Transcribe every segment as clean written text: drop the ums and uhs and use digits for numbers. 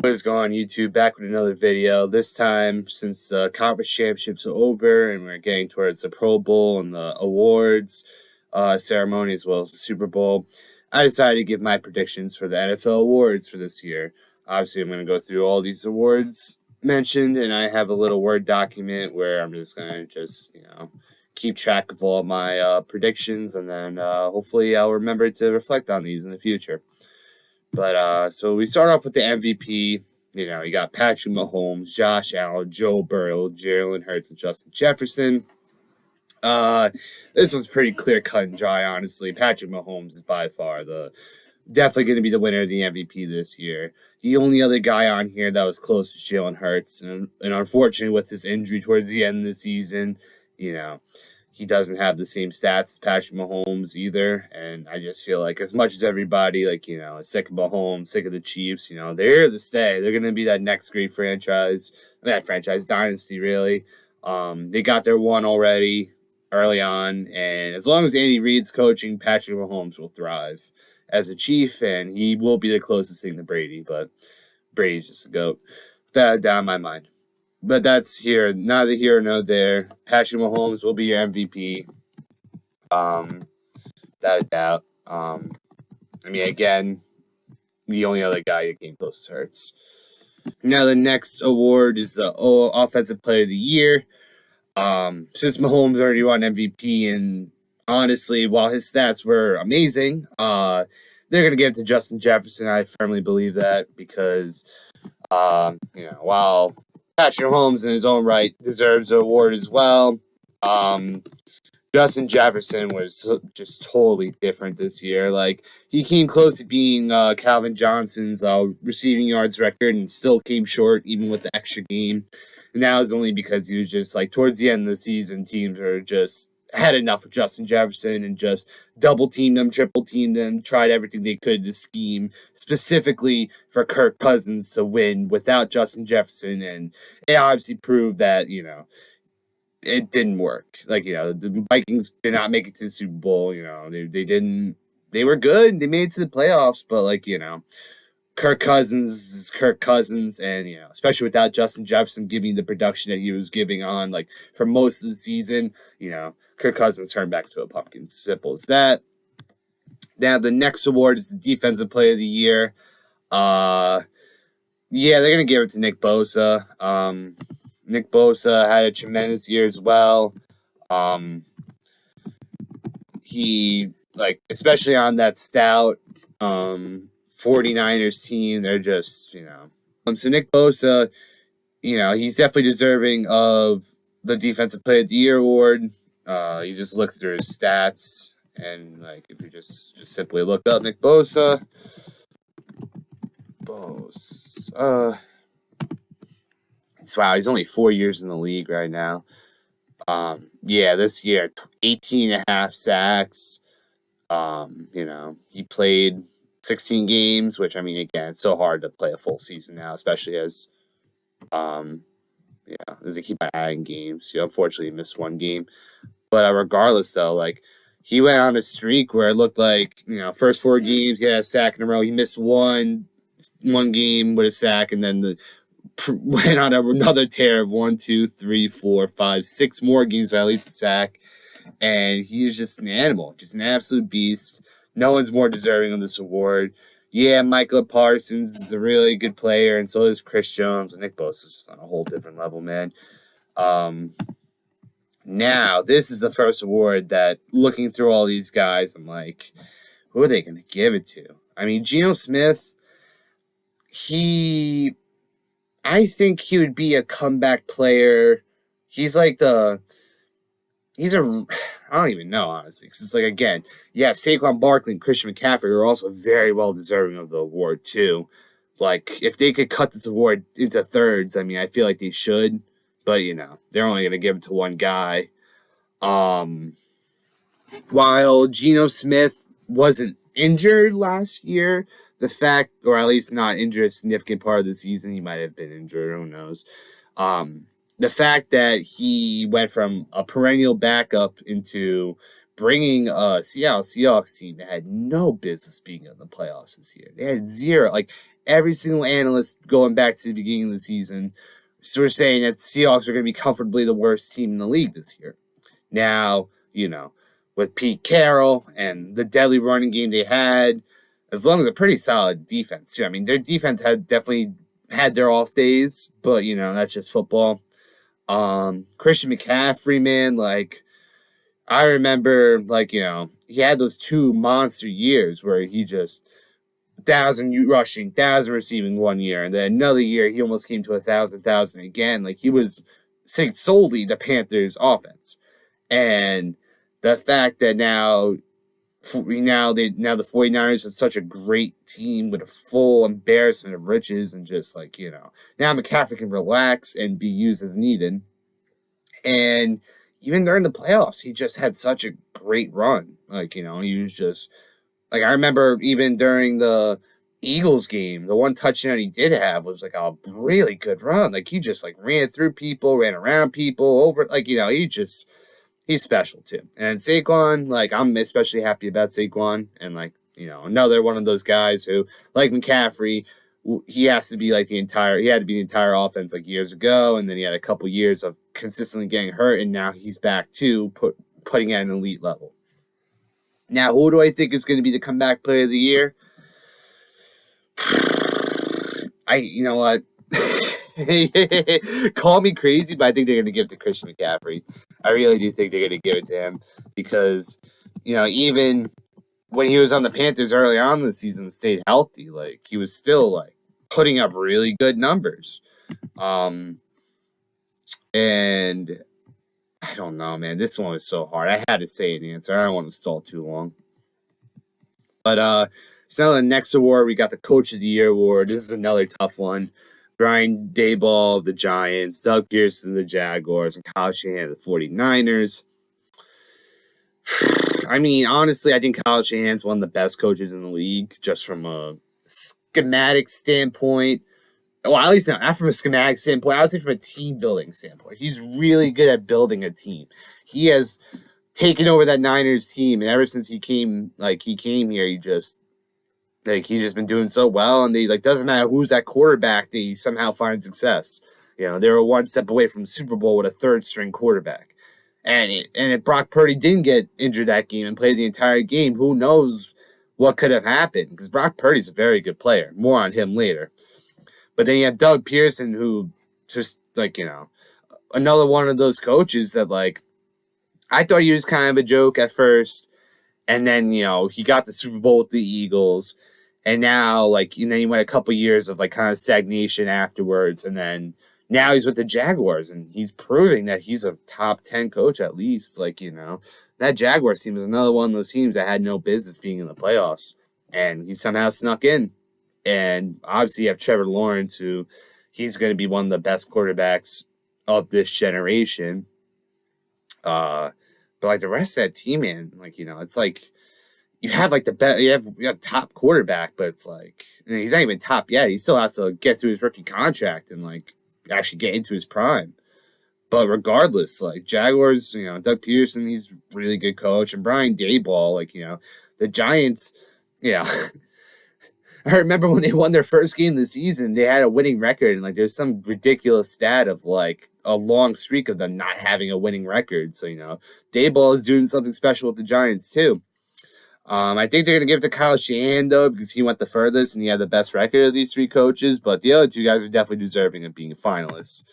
What is going on, YouTube? Back with another video. This time, since the conference championships are over and we're getting towards the Pro Bowl and the awards ceremony as well as the Super Bowl, I decided to give my predictions for the NFL awards for this year. Obviously, I'm going to go through all these awards mentioned, and I have a little Word document where I'm just going to keep track of all my predictions, and then hopefully I'll remember to reflect on these in the future. But so we start off with the MVP. You got Patrick Mahomes, Josh Allen, Joe Burrow, Jalen Hurts, and Justin Jefferson. This was pretty clear cut and dry, honestly. Patrick Mahomes is by far definitely going to be the winner of the MVP this year. The only other guy on here that was close was Jalen Hurts, and unfortunately with his injury towards the end of the season, he doesn't have the same stats as Patrick Mahomes either. And I just feel like as much as everybody, is sick of Mahomes, sick of the Chiefs, they're here to stay. They're going to be that next great franchise, that franchise dynasty, really. They got their one already early on. And as long as Andy Reid's coaching, Patrick Mahomes will thrive as a Chief, and he will be the closest thing to Brady. But Brady's just a GOAT. That down my mind. But that's neither here nor there. Patrick Mahomes will be your MVP. Without a doubt. Again, the only other guy that came close to Hurts. Now the next award is the Offensive Player of the Year. Since Mahomes already won MVP, and honestly, while his stats were amazing, they're going to give it to Justin Jefferson. I firmly believe that because, while Patrick Mahomes in his own right deserves the award as well, Justin Jefferson was just totally different this year. Like, he came close to being Calvin Johnson's receiving yards record and still came short even with the extra game. And that was only because he was just, towards the end of the season, teams are just had enough of Justin Jefferson and just double-teamed him, triple-teamed him, tried everything they could to scheme specifically for Kirk Cousins to win without Justin Jefferson. And it obviously proved that, it didn't work. The Vikings did not make it to the Super Bowl. They didn't. They were good. They made it to the playoffs, but Kirk Cousins is Kirk Cousins, and especially without Justin Jefferson giving the production that he was giving on for most of the season, Kirk Cousins turned back to a pumpkin. Simple as that. Now the next award is the Defensive Player of the Year. They're gonna give it to Nick Bosa. Nick Bosa had a tremendous year as well. He especially on that stout 49ers team, they're just, So Nick Bosa, he's definitely deserving of the Defensive Player of the Year award. You just look through his stats, and if you just simply look up Nick Bosa. Wow, he's only 4 years in the league right now. This year, 18.5 sacks. He played 16 games, which, again, it's so hard to play a full season now, especially as they keep on adding games. Unfortunately, he missed one game. But regardless, though, he went on a streak where it looked like, first 4 games, he had a sack in a row. He missed one game with a sack, and then went on another tear of 1, 2, 3, 4, 5, 6 more games with at least a sack. And he's just an animal, just an absolute beast. No one's more deserving of this award. Yeah, Micah Parsons is a really good player, and so is Chris Jones. And Nick Bosa is just on a whole different level, man. Now, this is the first award that, looking through all these guys, I'm like, who are they going to give it to? Geno Smith, I think he would be a comeback player. I don't even know, honestly. Because it's again, you have Saquon Barkley and Christian McCaffrey, who are also very well deserving of the award, too. If they could cut this award into thirds, I feel like they should. But, they're only going to give it to one guy. While Geno Smith wasn't injured last year, or at least not injured a significant part of the season, he might have been injured, who knows. The fact that he went from a perennial backup into bringing a Seattle Seahawks team that had no business being in the playoffs this year. They had zero. every single analyst going back to the beginning of the season, so we're saying that the Seahawks are going to be comfortably the worst team in the league this year. Now, with Pete Carroll and the deadly running game they had, as long as a pretty solid defense too. I mean, their defense had definitely had their off days, but that's just football. Christian McCaffrey, man, like I remember, he had those 2 monster years where he just 1,000 rushing, 1,000 receiving one year, and then another year he almost came to 1,000 again. Like he was solely the Panthers' offense, and the fact that now the 49ers have such a great team with a full embarrassment of riches, and just now McCaffrey can relax and be used as needed. And even during the playoffs, he just had such a great run. He was just I remember even during the Eagles game, the one touchdown he did have was a really good run. He just ran through people, ran around people, over he's special too. And Saquon, I'm especially happy about Saquon, and another one of those guys who, like McCaffrey, he has to be he had to be the entire offense years ago, and then he had a couple years of consistently getting hurt, and now he's back to putting at an elite level. Now, who do I think is going to be the comeback player of the year? You know what? Call me crazy, but I think they're going to give it to Christian McCaffrey. I really do think they're going to give it to him because, even when he was on the Panthers early on in the season, stayed healthy. He was still putting up really good numbers. And I don't know, man. This one was so hard. I had to say an answer. I don't want to stall too long. But so the next award, we got the Coach of the Year award. This is another tough one. Brian Daboll of the Giants, Doug Pearson of the Jaguars, and Kyle Shanahan of the 49ers. I mean, honestly, I think Kyle Shanahan's one of the best coaches in the league, just from a schematic standpoint. Well, at least not from a schematic standpoint. I would say from a team building standpoint. He's really good at building a team. He has taken over that Niners team, and ever since he came here, he just he's just been doing so well, and they doesn't matter who's that quarterback, they somehow find success. They were one step away from the Super Bowl with a third string quarterback. And if Brock Purdy didn't get injured that game and played the entire game, who knows what could have happened? Because Brock Purdy's a very good player. More on him later. But then you have Doug Pearson, who just, another one of those coaches that, I thought he was kind of a joke at first. And then, he got the Super Bowl with the Eagles. And now, and then he went a couple years of, kind of stagnation afterwards. And then now he's with the Jaguars. And he's proving that he's a top 10 coach at least. That Jaguars team is another one of those teams that had no business being in the playoffs. And he somehow snuck in. And obviously you have Trevor Lawrence, who he's going to be one of the best quarterbacks of this generation. But the rest of that team, man, it's you have the best, you have top quarterback, but it's he's not even top yet. He still has to get through his rookie contract and actually get into his prime. But regardless, Jaguars, Doug Pearson, he's a really good coach, and Brian Daboll, the Giants, yeah. I remember when they won their first game of the season, they had a winning record, and there's some ridiculous stat of a long streak of them not having a winning record. So Daboll is doing something special with the Giants too. I think they're gonna give it to Kyle Shanahan though, because he went the furthest and he had the best record of these 3 coaches. But the other 2 guys are definitely deserving of being finalists.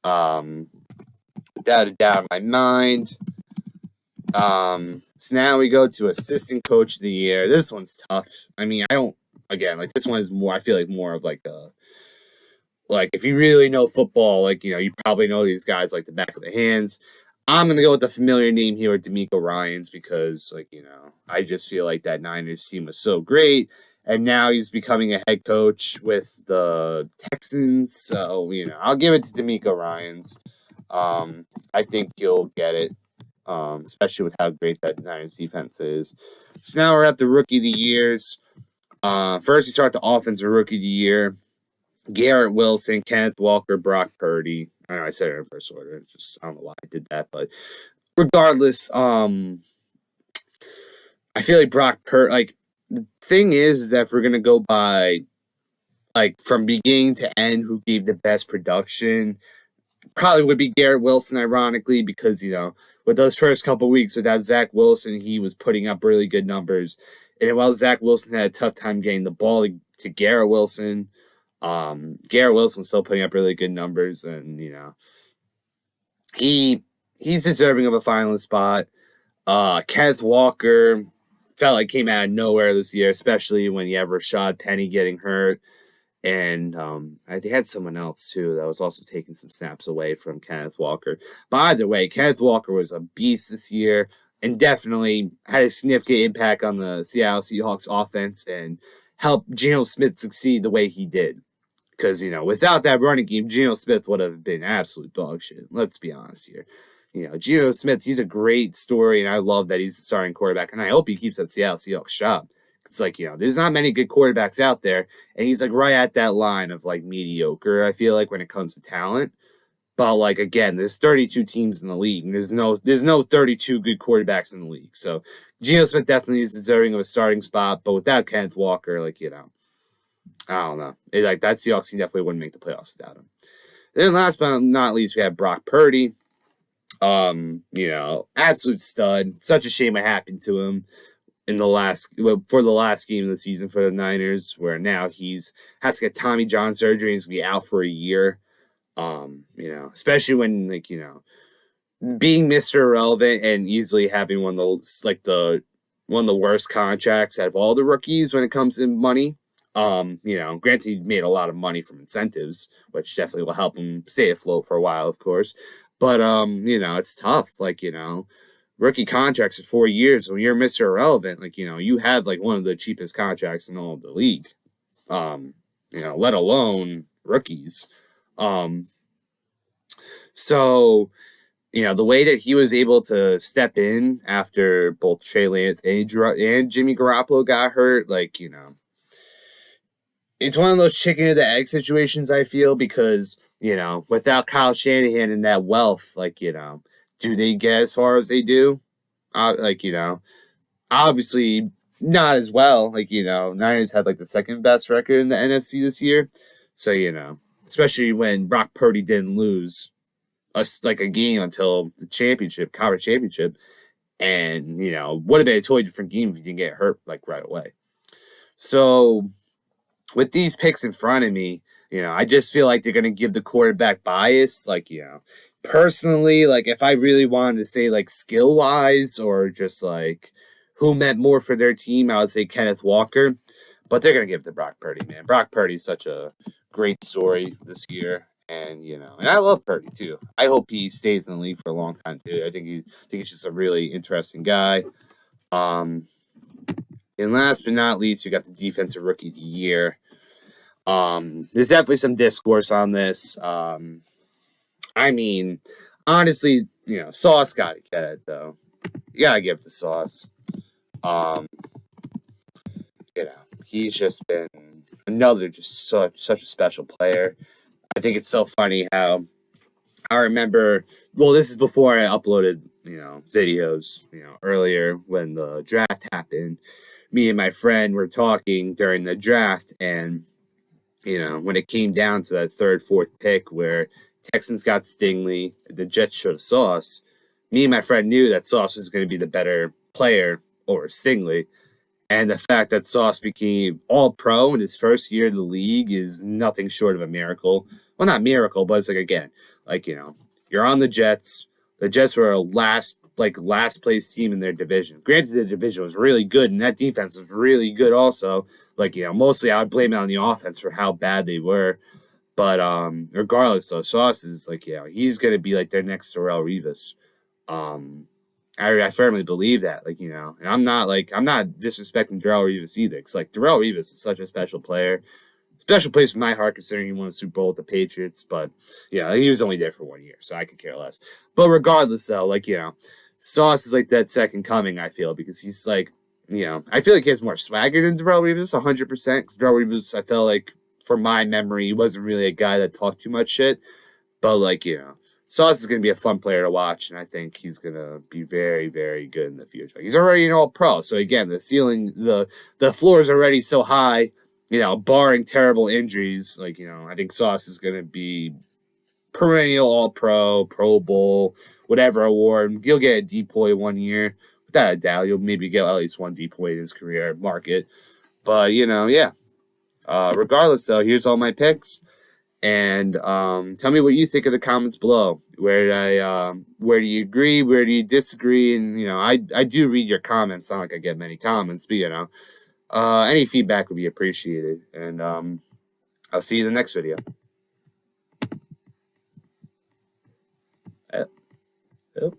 Without a doubt in my mind. So now we go to Assistant Coach of the Year. This one's tough. I mean, this one is more, I feel more of if you really know football, you probably know these guys the back of the hands. I'm going to go with the familiar name here with DeMeco Ryans because, I just feel that Niners team was so great. And now he's becoming a head coach with the Texans. So, I'll give it to DeMeco Ryans. I think you'll get it, especially with how great that Niners defense is. So now we're at the Rookie of the Years. First, you start the Offensive Rookie of the Year. Garrett Wilson, Kenneth Walker, Brock Purdy. I know I said it in first order. I don't know why I did that, but regardless, I feel Brock Purdy. The thing is that if we're gonna go by like from beginning to end, who gave the best production probably would be Garrett Wilson, ironically, because, with those first couple weeks without Zach Wilson, he was putting up really good numbers. And while Zach Wilson had a tough time getting the ball to Garrett Wilson, Garrett Wilson was still putting up really good numbers. And, he's deserving of a finalist spot. Kenneth Walker felt like came out of nowhere this year, especially when you have Rashad Penny getting hurt. And they had someone else, too, that was also taking some snaps away from Kenneth Walker. But either way, Kenneth Walker was a beast this year and definitely had a significant impact on the Seattle Seahawks offense and helped Geno Smith succeed the way he did. Because, without that running game, Geno Smith would have been absolute dog shit. Let's be honest here. Geno Smith, he's a great story, and I love that he's the starting quarterback, and I hope he keeps that Seattle Seahawks job. It's like, there's not many good quarterbacks out there, and he's, like, right at that line of, like, mediocre, I feel like, when it comes to talent. But, like, again, there's 32 teams in the league, and there's no 32 good quarterbacks in the league. So, Geno Smith definitely is deserving of a starting spot, but without Kenneth Walker, like, I don't know. That Seahawks team definitely wouldn't make the playoffs without him. And then last but not least, we have Brock Purdy. Absolute stud. Such a shame what happened to him for the last game of the season for the Niners, where now has to get Tommy John surgery and is gonna be out for a year. Especially when being Mr. Irrelevant and easily having one of the worst contracts out of all the rookies when it comes to money. Granted, he made a lot of money from incentives, which definitely will help him stay afloat for a while, of course. But, it's tough. Rookie contracts for 4 years. When you're Mr. Irrelevant, you have, one of the cheapest contracts in all of the league. Let alone rookies. So, the way that he was able to step in after both Trey Lance and Jimmy Garoppolo got hurt, it's one of those chicken or the egg situations, I feel, because, without Kyle Shanahan and that wealth, do they get as far as they do? Obviously not as well. Niners had, the second best record in the NFC this year. So, especially when Brock Purdy didn't lose a game until the conference championship. And, would have been a totally different game if you didn't get hurt, right away. So, with these picks in front of me, I just feel like they're going to give the quarterback bias. Personally, if I really wanted to say, skill-wise or just, who meant more for their team, I would say Kenneth Walker. But they're going to give it to brock Purdy, man. Brock Purdy is such a great story this year. And, and I love Purdy, too. I hope he stays in the league for a long time, too. I think he's just a really interesting guy. And last but not least, you got the Defensive Rookie of the Year. There's definitely some discourse on this. Honestly, Sauce got to get it, though. You got to give it to Sauce. He's just been another such a special player. I think it's so funny how I remember, this is before I uploaded, videos, earlier when the draft happened. Me and my friend were talking during the draft, and, when it came down to that third, fourth pick where Texans got Stingley, the Jets showed Sauce, me and my friend knew that Sauce was going to be the better player over Stingley. And the fact that Sauce became all-pro in his first year in the league is nothing short of a miracle. Well, not miracle, but it's you're on the Jets. The Jets were a last place team in their division. Granted, the division was really good, and that defense was really good also. Mostly I would blame it on the offense for how bad they were. But regardless, though, Sauce is he's gonna be their next Darrelle Revis. I firmly believe that, and I'm not disrespecting Darrelle Revis either. Because Darrelle Revis is such a special player. Special place in my heart considering he won a Super Bowl with the Patriots. But, he was only there for 1 year, so I could care less. But regardless, though, Sauce is that second coming, I feel, because he's I feel like he has more swagger than Darrelle Revis, 100%. Because Darrelle Revis, I felt from my memory, he wasn't really a guy that talked too much shit. But, Sauce is going to be a fun player to watch, and I think he's going to be very, very good in the future. He's already an all-pro, so again, the ceiling, the floor is already so high. barring terrible injuries, like, I think Sauce is going to be perennial All-Pro, Pro Bowl, whatever award. He'll get a DPOY one year. Without a doubt, you'll maybe get at least one DPOY in his career, market. But, yeah. Regardless, though, here's all my picks. And tell me what you think of the comments below. Where do you agree? Where do you disagree? And I do read your comments. Not like I get many comments, but any feedback would be appreciated. And I'll see you in the next video. Yep.